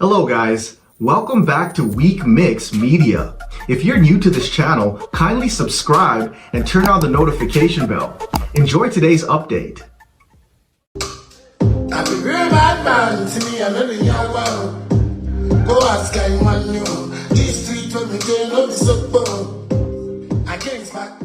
Hello guys, welcome back to Weekmix Media. If you're new to this channel, kindly subscribe and turn on the notification bell. Enjoy today's update. I be real bad man, see me, I know the young world. Go ask anyone new. This street when we do no be so bold. I can't back.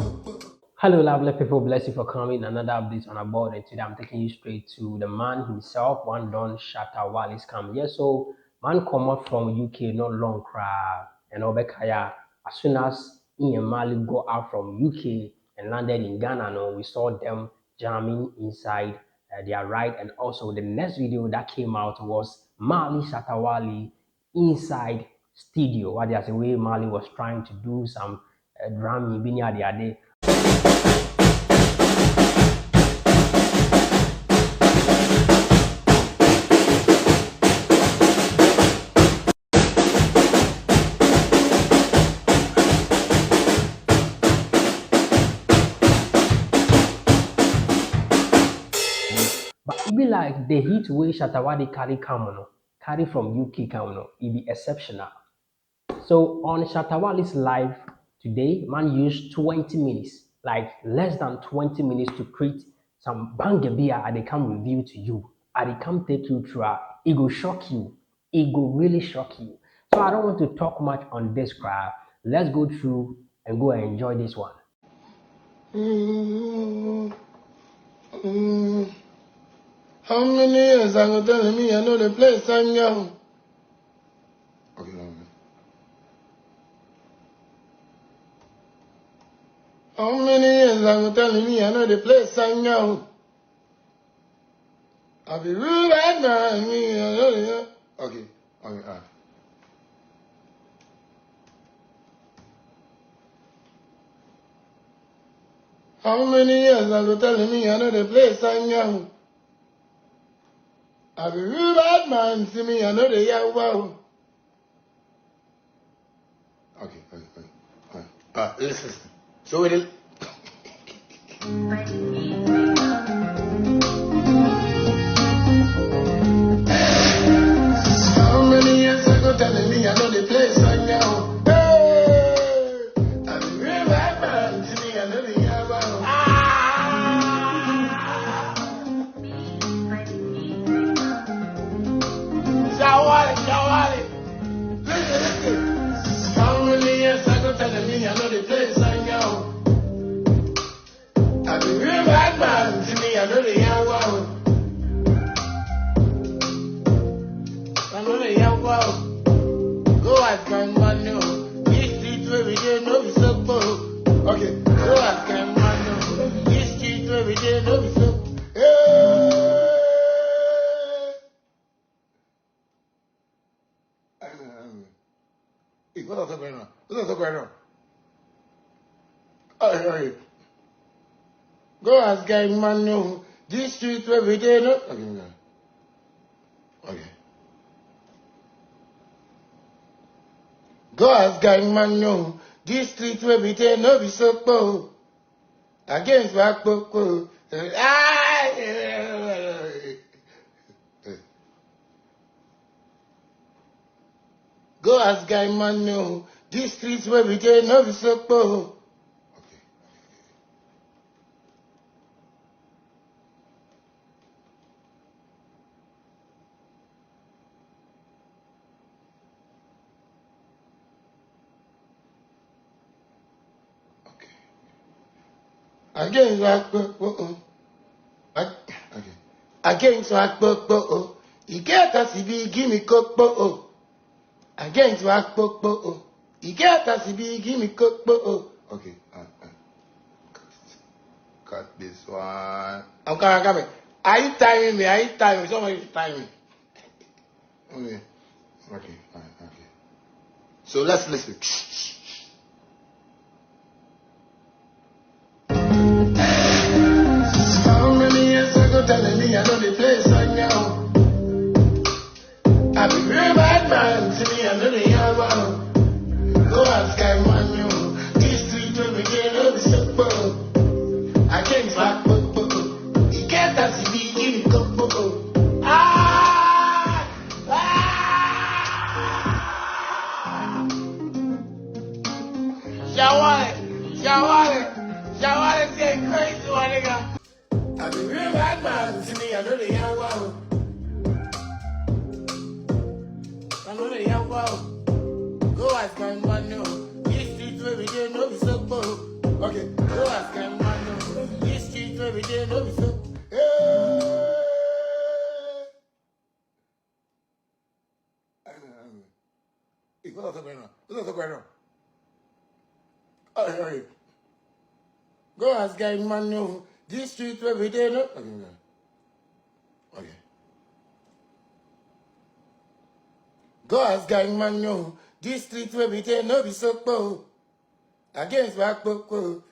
Hello, lovely people. Bless you for coming. Another update on our board, and today I'm taking you straight to the man himself, one Don Shatta Wale COOKED. Yes, so man come up from UK not long cry and Obekaya. As soon as Ian Mali go out from UK and landed in Ghana, no, we saw them jamming inside their ride, and also the next video that came out was Mali Shatta Wale inside studio. What there's a way Mali was trying to do some drumming, being the other. But it be like the heat way Shatta Wale carry from UK come it be exceptional. So on Shatta Wale's live today, man used 20 minutes, like less than 20 minutes to create some banger beer and they come review to you. And they come take you through it go shock you. It go really shock you. So I don't want to talk much on this crowd. Let's go through and go and enjoy this one. How many years are you telling me I know the place I'm young? Okay, how many years are you telling me I know the place I'm young? I'll be real bad man, me, I know the okay, How many years are you telling me I know the place I'm young? I be real bad man, see me, I know the young wow. Okay. Listen. So it is. How many years ago telling me I know the place I'm young? Hey! I be real bad man, see me, I know the young wow. Shawali. Listen. How many years ago telling me I know the place I know? I be real bad man, see me, I know the young wow. I know the young wow. Go ask my man, no. This street where we did no be so bold. Okay, go ask my man, no. This street where we did no be so. What's going on? Oh, go ask guy man no. This street where we did no. Okay. Go ask guy man no. This street where we did no be so cool. Against back cool. Go ask guy man no. This streets where we did no be so cool. Against back cool. Against back cool. You get us if you give me cook. Against back cook. You get us if you give me cook. Okay. Cut this one. I'm coming. Are you timing me? Somebody time me. Okay. So let's listen. How many years ago telling me I know the place I know? I be real bad man, see me, I know the young wow. Go ask guy man you. This street where we get no be so bold. I can't back you get that CB, give me cook. know the young boy. Go ask my man, no. This street where we did, no, be so cool. Okay, go ask my man, no. This street where we did, no, be so. Hey! What's going on? What's going on? Oh, go ask guy man, no. This street where we did, no. Okay. Go ask guy man, no. This street where we did, no, be so cool. Against back, cool.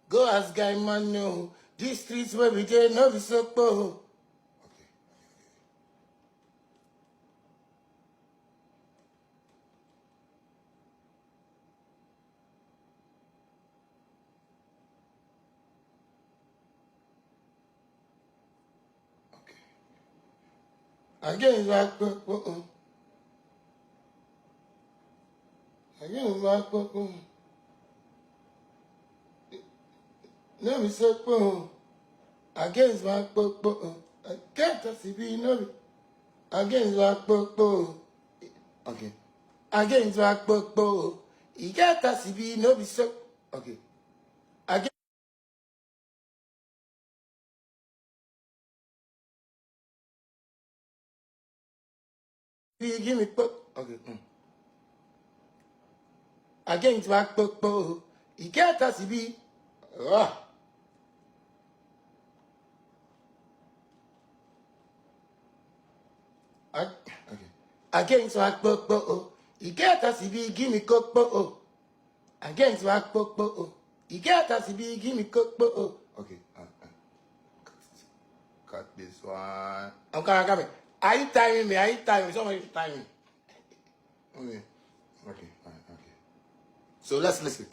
Go ask guy man, no. These streets where we did, no, be so cool. Against back, against back, no, be so cool. Against back, I can't see no. Against back, okay. Against back, you get to see no, be so okay. Against you give me okay. Against back, you get to see okay. Against back, you get to see give me cook, against back, you get to see give me cook, okay. Cut this one. I'm coming. Are you timing me? Are you timing? Somebody timing. Okay. Okay. Okay. So let's listen.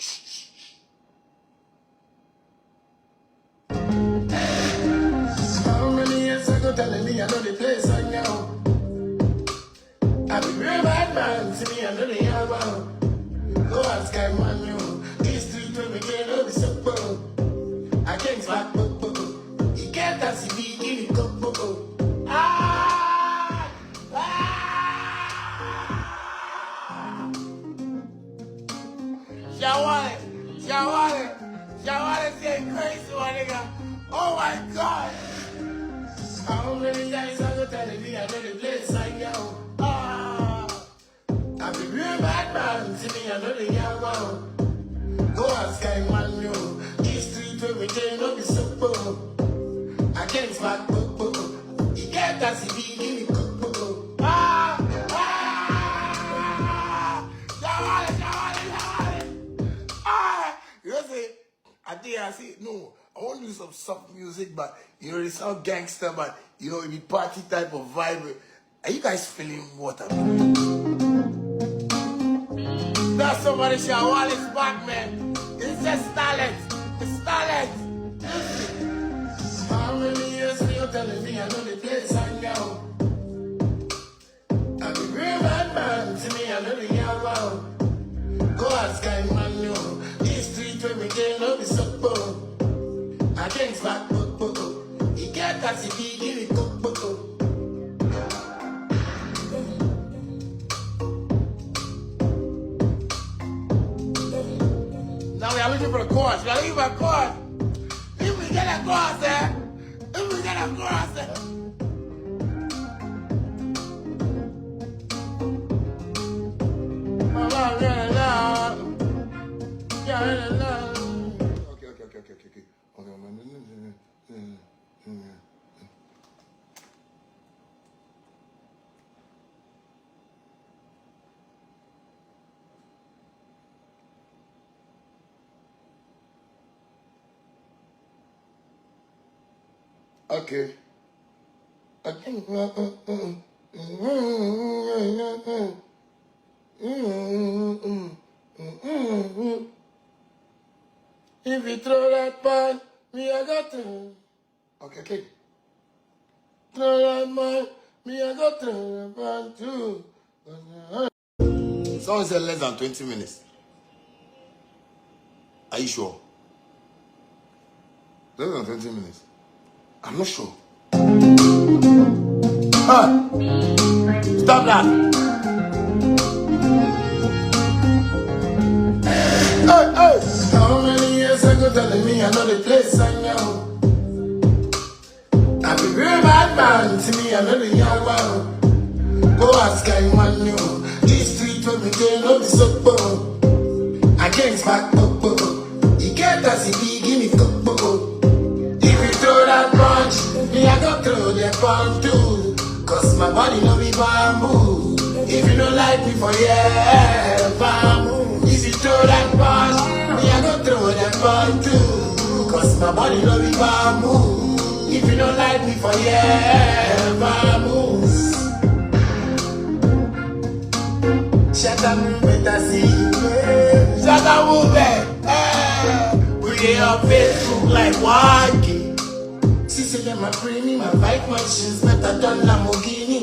How many years ago telling me I know the place I know? I be real bad man to me, I know the album. Go ask guy man, you. This street where we get all the support. I can't back, you get that CV, give me cup, Shawale saying crazy, my nigga. Oh my God. How many guys are you telling me I know the place I know? I be real bad man, see me I know the album. Go ask guy man, you. This street where we did no be support. I can't back, you get that CV, give me cook, you see, I say, no, I want to do some soft music, but you know, it sound gangster, but you know, it be party type of vibe. Are you guys feeling what I'm doing? That's somebody, Shatta Wale's back, man. It's just talent. It's talent. How many years you telling me I know the place I know? I'm a real bad man, to me I know the album. Go ask guy man, you. This street where we get no be support. I can't back, you get that CD, give me cook, Now we are looking for a chorus. We are looking for a chorus. If we get a chorus there, if we get a chorus there. Okay. If you throw that pan, me I got to. Okay. Throw that man, me I got to the pan too. Someone said less than 20 minutes. Are you sure? Less than 20 minutes. I'm not sure. Stop that. Hey. How many years ago telling me I know the place I know? I be real bad man to me, I know the young world. Go ask anyone new. This street when me dey no be so poor. Against back popo. You get as it be, give me popo. If you throw that punch, me I go throw that punch too. Cause my body no be bamboo. If you don't like me for bamboo. If you throw that punch, me I go throw that punch too. Cause my body no be bamboo. If you don't like me for bamboo. Shatta Wale, we dey on Facebook like Wagi. She say them a premium, my bike machines better than Lamborghini.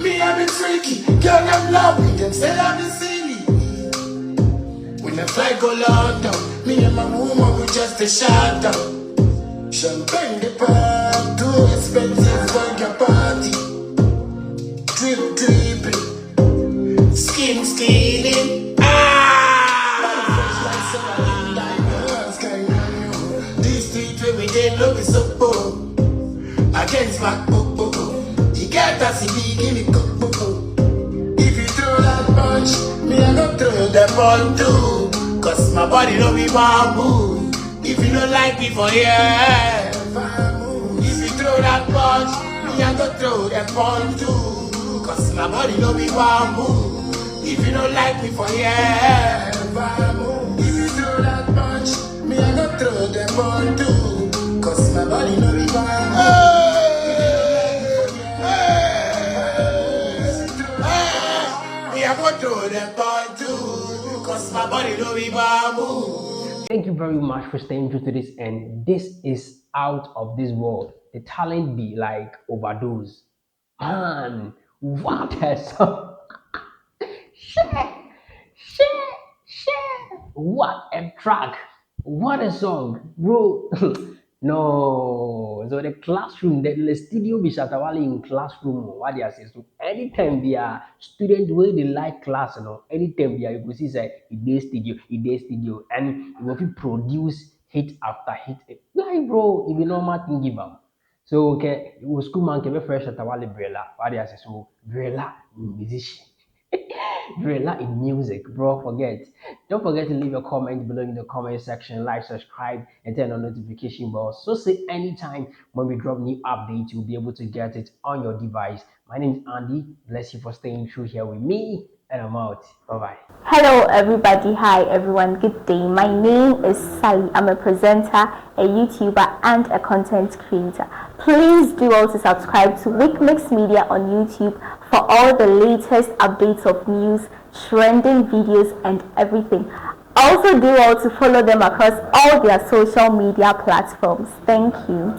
Me I be freaky, girl I'm lovely, them say I be silly. When the flight go London, me and my woman we just a shout out. Champagne the pop, too expensive for your party. Drip dripping, skin stealing. This street where we dey no be so poor. Against back popo, you get as it be, give me popo. If you throw that punch, me I go throw that punch too. Cause my body no be bamboo. If you don't like me for if you throw that punch, me I go throw that punch too. Cause my body no be bamboo. If you don't like me for if you throw that punch, me I go throw that punch too. Cause my body no be bamboo. Me I go throw that punch too. Cause my body no be bamboo. Thank you very much for staying true to this end. This is out of this world. The talent be like overdose. Man, what a song. Share. What a track. What a song, bro. No. So the classroom, the studio be Shatta Wale in classroom. What they say. So anytime they are student where they like class, anytime they are, you go see say it dey studio, and it will be produce hit after hit. Like bro, if you normal thing give am. So okay, we school man can be fresh Shatta Wale Brella. What they say. So Brella musician. Brella in music, bro. Don't forget to leave your comment below in the comment section, like, subscribe, and turn on notification bell. So say anytime when we drop new updates, you'll be able to get it on your device. My name is Andy. Bless you for staying true here with me, and I'm out. Bye-bye. Hello everybody, hi everyone, good day. My name is Sally. I'm a presenter, a YouTuber, and a content creator. Please do also subscribe to Weekmix Media on YouTube for all the latest updates of news, trending videos, and everything. Also do also follow them across all their social media platforms. Thank you.